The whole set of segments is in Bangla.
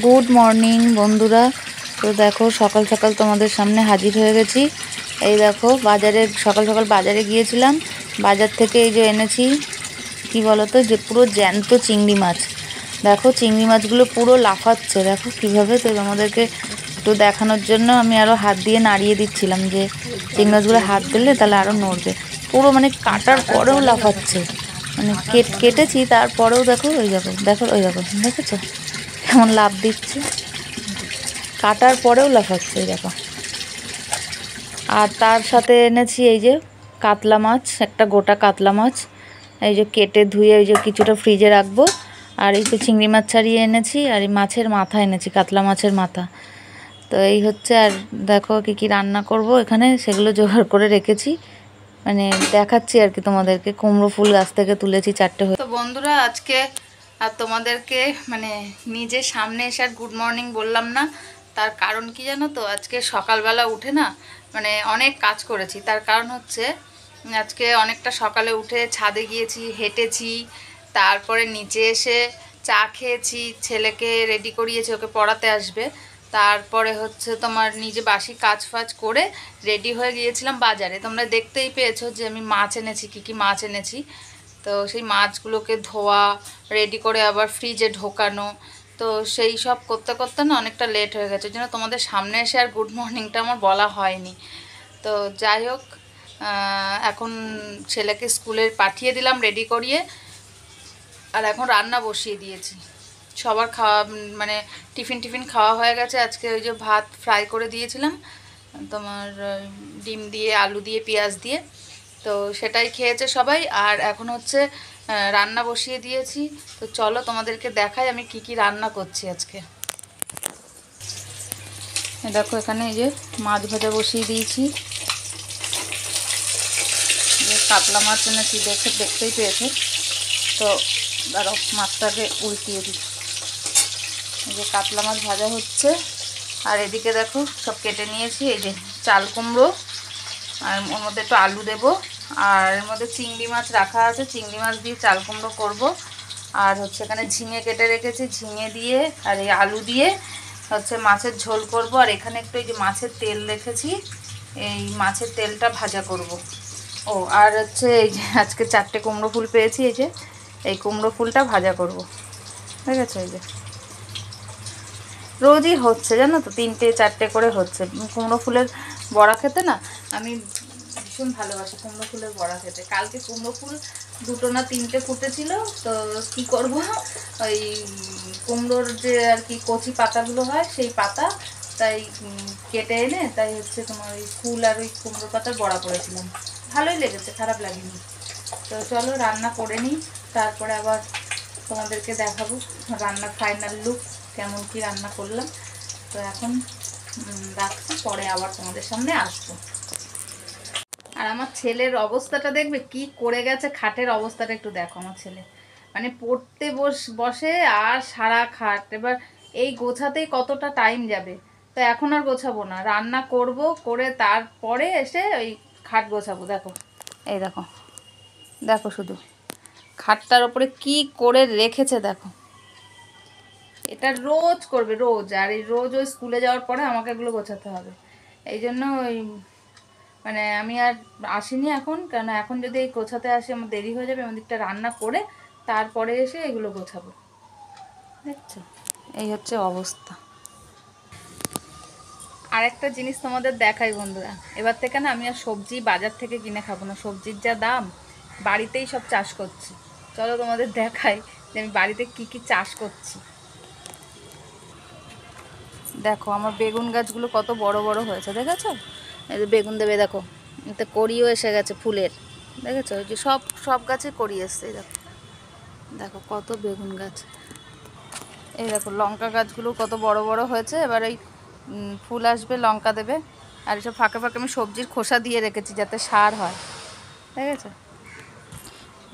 গুড মর্নিং বন্ধুরা। তো দেখো সকাল সকাল তোমাদের সামনে হাজির হয়ে গেছি। এই দেখো বাজারে সকাল সকাল বাজারে গিয়েছিলাম। বাজার থেকে এই যে এনেছি কি বলতো, যে পুরো জ্যান্ত চিংড়ি মাছ। দেখো চিংড়ি মাছগুলো পুরো লাফাচ্ছে, দেখো কিভাবে। তো তোমাদেরকে একটু দেখানোর জন্য আমি আরও হাত দিয়ে নাড়িয়ে দিচ্ছিলাম, যে চিংড়ি মাছগুলো হাত দিলে তাহলে আরও নড়বে। পুরো মানে কাটার পরেও লাফাচ্ছে, মানে কেটেছি তারপরেও দেখো, ওই দেখো দেখো ওই দেখো, দেখেছো কেমন লাফ দিচ্ছে, কাটার পরেও লাফাচ্ছে, এই দেখো। আর তার সাথে এনেছি এই যে কাতলা মাছ, একটা গোটা কাতলা মাছ, এই যে কেটে ধুয়ে এই যে কিছুটা ফ্রিজে রাখবো। আর এই তো চিংড়ি মাছ ছাড়িয়ে এনেছি, আর এই মাছের মাথা এনেছি, কাতলা মাছের মাথা। তো এই হচ্ছে। আর দেখো কি কি রান্না করব এখানে, সেগুলো জোগাড় করে রেখেছি, মানে দেখাচ্ছি আর কি তোমাদেরকে। কুমড়ো ফুল গাছ থেকে তুলেছি 4টে। তো বন্ধুরা আজকে আর তোমাদেরকে মানে নিজের সামনে এসে আর গুড মর্নিং বললাম না, তার কারণ কি জানো তো? আজকে সকালবেলা উঠে না মানে অনেক কাজ করেছি। তার কারণ হচ্ছে আজকে অনেকটা সকালে উঠে ছাদে গিয়েছি, হেঁটেছি, তারপরে নিচে এসে চা খেয়েছি, ছেলেকে রেডি করিয়েছি, ওকে পড়াতে আসবে। তারপরে হচ্ছে তোমার নিজে বাসি কাজ ফাজ করে রেডি হয়ে গিয়েছিলাম বাজারে। তোমরা দেখতেই পেয়েছো যে আমি মাছ এনেছি, কী কী মাছ এনেছি। তো সেই মাছগুলোকে ধোয়া, রেডি করে আবার ফ্রিজে ঢোকানো, তো সেই সব করতে করতে না অনেকটা লেট হয়ে গেছে। ওই জন্য তোমাদের সামনে এসে আর গুড মর্নিংটা আমার বলা হয়নি। তো যাই হোক, এখন ছেলেকে স্কুলে পাঠিয়ে দিলাম রেডি করিয়ে, আর এখন রান্না বসিয়ে দিয়েছি। সবার খাওয়া মানে টিফিন খাওয়া হয়ে গেছে। আজকে ওই যে ভাত ফ্রাই করে দিয়েছিলাম তোমার, ডিম দিয়ে আলু দিয়ে পেঁয়াজ দিয়ে, তো সেটাই খেয়েছে সবাই। আর এখন হচ্ছে রান্না বসিয়ে দিয়েছি। তো চলো তোমাদেরকে দেখাই আমি কি কি রান্না করছি আজকে। দেখো এখানে এই যে মাছ ভাজা বসিয়ে দিয়েছি, কাতলা মাছ এনেছি, দেখতেই পেয়েছে। তো ধরো মাছটাকে উল্টিয়ে দিই। এই যে কাতলা মাছ ভাজা হচ্ছে, আর এদিকে দেখো সব কেটে নিয়েছি। এই যে চাল কুমড়ো, আর ওর মধ্যে একটু আলু দেবো, আর এর মধ্যে চিংড়ি মাছ রাখা আছে, চিংড়ি মাছ দিয়ে চাল কুমড়ো করবো। আর হচ্ছে এখানে ঝিঙে কেটে রেখেছি, ঝিঙে দিয়ে আর এই আলু দিয়ে হচ্ছে মাছের ঝোল করব। আর এখানে একটু এই যে মাছের তেল রেখেছি, এই মাছের তেলটা ভাজা করব। ও আর হচ্ছে এই যে আজকে 4টে কুমড়ো ফুল পেয়েছি, এই যে এই কুমড়ো ফুলটা ভাজা করব, ঠিক আছে। এই যে রোজই হচ্ছে জানো তো, 3টে 4টে করে হচ্ছে। কুমড়ো ফুলের বড়া খেতে না আমি ভীষণ ভালোবাসি, কুমড়ো ফুলের বড়া খেতে। কালকে কুমড়ো ফুল 2টো না 3টে ফুটেছিল। তো কি করব, ওই কুমড়োর যে আর কি কচি পাতাগুলো হয় সেই পাতা, তাই কেটে এনে তাই হচ্ছে তোমার ওই ফুল আর ওই কুমড়ো পাতার বড়া করেছিলাম। ভালোই লেগেছে, খারাপ লাগেনি। তো চলো রান্না করে নিই, তারপরে আবার তোমাদেরকে দেখাবো রান্নার ফাইনাল লুক, কেমন কি রান্না করলাম। তো এখন রাখছি, পরে আবার তোমাদের সামনে আসবো। আর আমার ছেলের অবস্থাটা দেখবে কি করে গেছে, খাটের অবস্থাটা একটু দেখো। আমার ছেলে মানে পড়তে বসে আর সারা খাট, এবার এই গোছাতেই কতটা টাইম যাবে। তো এখন আর গোছাবো না, রান্না করব, করে তারপরে এসে ওই খাট গোছাবো। দেখো এই দেখো, দেখো শুধু খাটটার ওপরে কি করে রেখেছে দেখো। এটা রোজ করবে, রোজ। আর এই রোজ ওই স্কুলে যাওয়ার পরে আমাকে এগুলো গোছাতে হবে। এই জন্য ওই মানে আমি আর আসিনি এখন, কারণ এখন যদি এই গোছাতে আসি আমার দেরি হয়ে যাবে। আমি দিকটা রান্না করে তারপরে এসে এগুলো গোছাবো, দেখছো এই হচ্ছে অবস্থা। আর একটা জিনিস তোমাদের দেখাই বন্ধুরা, এবার থেকে না আমি আর সবজি বাজার থেকে কিনে খাবো না। সবজির যা দাম, বাড়িতেই সব চাষ করছি। চলো তোমাদের দেখাই যে আমি বাড়িতে কি কি চাষ করছি। দেখো আমার বেগুন গাছগুলো কত বড় বড় হয়েছে, দেখেছো? এই যে বেগুন দেবে, দেখো এতে কড়িও এসে গেছে ফুলের, দেখেছো? এই যে সব সব গাছে কড়ি এসছে, দেখো দেখো কত বেগুন গাছ। এই দেখো লঙ্কা গাছগুলো কত বড় বড় হয়েছে। এবার এই ফুল আসবে, লঙ্কা দেবে। আর এসব ফাঁকে ফাঁকে আমি সবজির খোসা দিয়ে রেখেছি যাতে সার হয়, দেখেছো?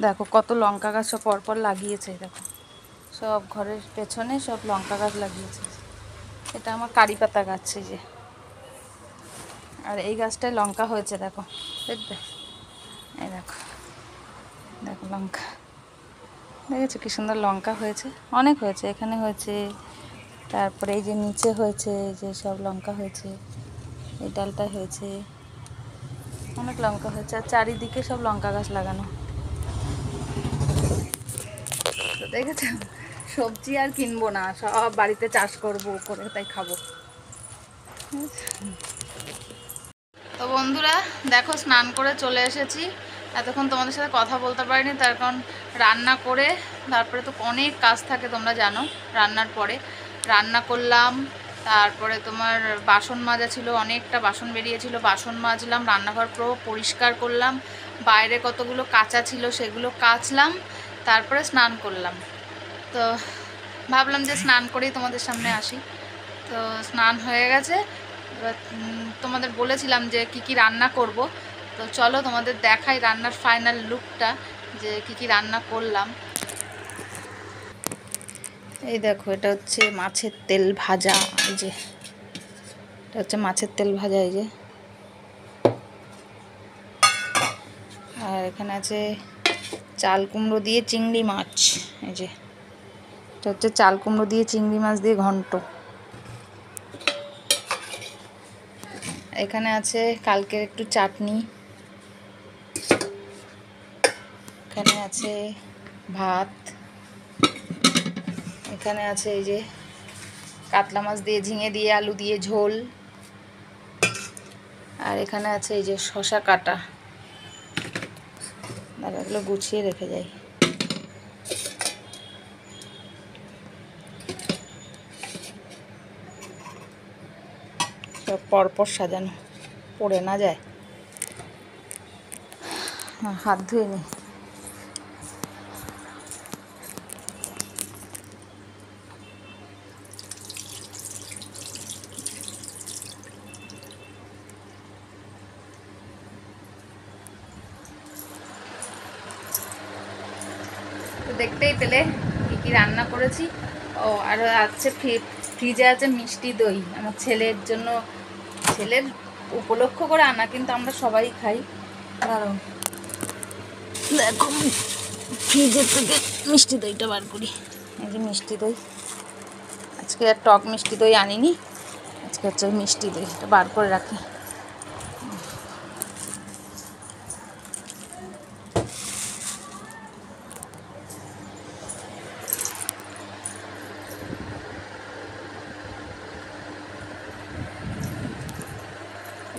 দেখো কত লঙ্কা গাছ সব পরপর লাগিয়েছে, দেখো সব ঘরের পেছনে সব লঙ্কা গাছ লাগিয়েছে। এটা আমার কারি পাতা গাছ, এই যে। আর এই গাছটায় লঙ্কা হয়েছে, দেখো দেখবে, এই দেখো দেখো লঙ্কা, দেখেছো কি সুন্দর লঙ্কা হয়েছে, অনেক হয়েছে। এখানে হয়েছে, তারপরে এই যে নিচে হয়েছে, এই যে সব লঙ্কা হয়েছে, এই ডালটা হয়েছে, অনেক লঙ্কা হয়েছে। আর চারিদিকে সব লঙ্কা গাছ লাগানো। তো দেখেছো, সবজি আর কিনবো না, সব বাড়িতে চাষ করবো করে তাই খাবো। তো বন্ধুরা দেখো, স্নান করে চলে এসেছি। এতক্ষণ তোমাদের সাথে কথা বলতে পারিনি, তার কারণ রান্না করে তারপরে তো অনেক কাজ থাকে তোমরা জানো। রান্নার পরে রান্না করলাম, তারপরে তোমার বাসন মাজা ছিল, অনেকটা বাসন বেরিয়েছিল, বাসন মাজলাম, রান্নাঘর পুরো পরিষ্কার করলাম, বাইরে কতগুলো কাঁচা ছিল সেগুলো কাচলাম, তারপরে স্নান করলাম। তো ভাবলাম যে স্নান করেই তোমাদের সামনে আসি। তো স্নান হয়ে গেছে, এবার তোমাদের বলেছিলাম যে কি কি রান্না করব। তো চলো তোমাদের দেখাই রান্নার ফাইনাল লুকটা, যে কি কি রান্না করলাম। এই দেখো, এটা হচ্ছে মাছের তেল ভাজা। এই যে এটা হচ্ছে মাছের তেল ভাজা, এই যে। আর এখানে আছে চাল কুমড়ো দিয়ে চিংড়ি মাছ। এই যে এটা হচ্ছে চাল কুমড়ো দিয়ে চিংড়ি মাছ দিয়ে ঘন্ট। এখানে আছে কালকের একটু চাটনি। এখানে আছে ভাত। এখানে আছে এই যে কাতলা মাছ দিয়ে ঝিঙে দিয়ে আলু দিয়ে ঝোল। আর এখানে আছে এই যে শসা কাটা। দাঁড়া, এগুলো গুছিয়ে রেখে যাই। সব পরপর সাজানো, পড়ে না যায়। হাত ধুয়ে নি। তো দেখতেই পেলে কী কী রান্না করেছি। ও আর আছে ফ্রিজে আছে মিষ্টি দই, আমার ছেলের জন্য, ছেলের উপলক্ষ করে আনা, কিন্তু আমরা সবাই খাই। কারণ দেখো ফ্রিজের থেকে মিষ্টি দইটা বার করি। এই যে মিষ্টি দই, আজকে আর টক মিষ্টি দই আনিনি, আজকে হচ্ছে মিষ্টি দই, এটা বার করে রাখি।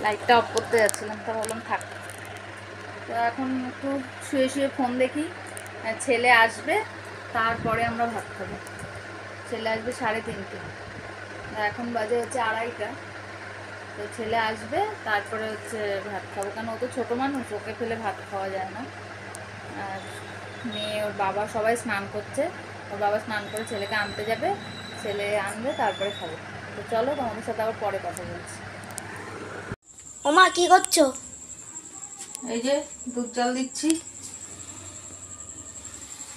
লাইটটা অফ করতে যাচ্ছিলাম, তা ভাবলাম থাক। তো এখন একটু শুয়ে শুয়ে ফোন দেখি। ছেলে আসবে, তারপরে আমরা ভাত খাবো। ছেলে আসবে 3:30, এখন বাজে হচ্ছে 2:30টা। তো ছেলে আসবে, তারপরে হচ্ছে ভাত খাবো, কারণ ও তো ছোটো মানুষ, ওকে ফেলে ভাত খাওয়া যায় না। আর মেয়ে, ওর বাবা সবাই স্নান করছে, ওর বাবা স্নান করে ছেলেকে আনতে যাবে, ছেলে আনবে, তারপরে খাবো। তো চলো তোমাদের সাথে আবার পরে কথা বলছি। ওমা কি করছো? এই যে দুধ জাল দিচ্ছি,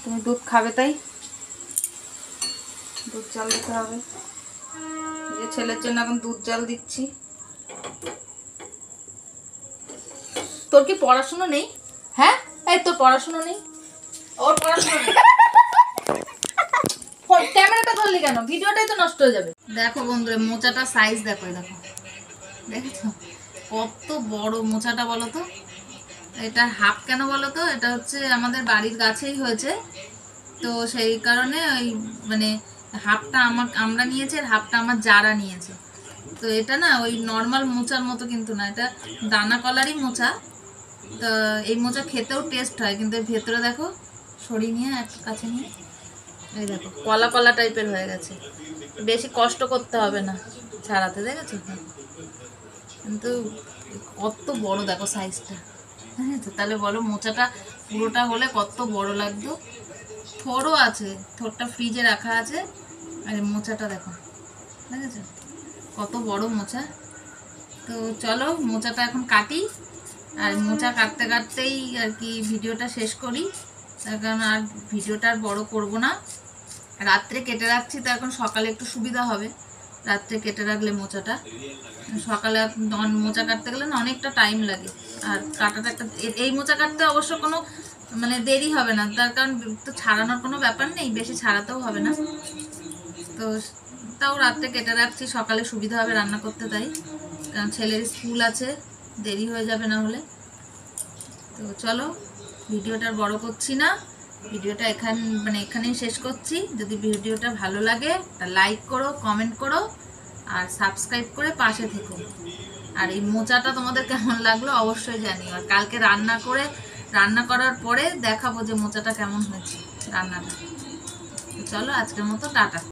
তুমি দুধ খাবে তাই দুধ জাল দিতে হবে। এই যে ছেলের জন্য এখন দুধ জাল দিচ্ছি। তোর কি পড়াশুনো নেই? হ্যাঁ, এই তোর পড়াশুনো নেই? ওর পড়াশুনো নেই। ক্যামেরাটা ধরলি কেন? ভিডিওটাই তো নষ্ট হয়ে যাবে। দেখো বন্ধুরা, মোচাটা সাইজ দেখো, দেখো, দেখেছো কত বড় মোচাটা? বলো তো, এটা হাফ কেন বলো তো? এটা হচ্ছে আমাদের বাড়ির গাছেই হয়েছে, তো সেই কারণে ওই মানে হাফটা আমরা নিয়েছি, আর হাফটা আমার জারা নিয়েছে। তো এটা না ওই নর্মাল মোচার মতো কিন্তু না, এটা দানা কলারই মোচা। তো এই মোচা খেতেও টেস্ট হয়, কিন্তু এর ভেতরে দেখো, সরিয়ে নিয়ে এক কাছে নিয়ে, এই দেখো কলা কলা টাইপের হয়ে গেছে। বেশি কষ্ট করতে হবে না ছাড়াতে, দেখেছো? কিন্তু কত বড় দেখো সাইজটা, দেখেছো? তাহলে বলো মোচাটা পুরোটা হলে কত বড় লাগতো। থোড়ও আছে, থোড়টা ফ্রিজে রাখা আছে, আর মোচাটা দেখো, দেখেছো কত বড় মোচা। তো চলো মোচাটা এখন কাটি, আর মোচা কাটতে কাটতেই আর কি ভিডিওটা শেষ করি, তার কারণ আর ভিডিওটা আর বড় করব না। রাত্রে কেটে রাখছি, তো এখন সকালে একটু সুবিধা হবে। রাত্রে কেটে রাখলে মোচাটা, সকালে মোচা কাটতে গেলে না অনেকটা টাইম লাগে। আর কাটাটা একটা, এই মোচা কাটতে অবশ্য কোনো মানে দেরি হবে না, তার কারণ তো ছাড়ানোর কোনো ব্যাপার নেই, বেশি ছাড়াতেও হবে না। তো ভাতটাও রাত্রে কেটে রাখছি, সকালে সুবিধা হবে রান্না করতে, তাই কারণ ছেলের স্কুল আছে, দেরি হয়ে যাবে না হলে। তো চলো ভিডিওটা বড় করছি না, ভিডিওটা এখানেই শেষ করছি। যদি ভিডিওটা ভালো লাগে তা লাইক করো, কমেন্ট করো আর সাবস্ক্রাইব করে পাশে থেকো। আর এই মোচাটা তোমাদের কেমন লাগলো অবশ্যই জানিও। আর কালকে রান্না করার পরে দেখাবো যে মোচাটা কেমন হয়েছে রান্নাটা। চলো আজকের মতো টাটা।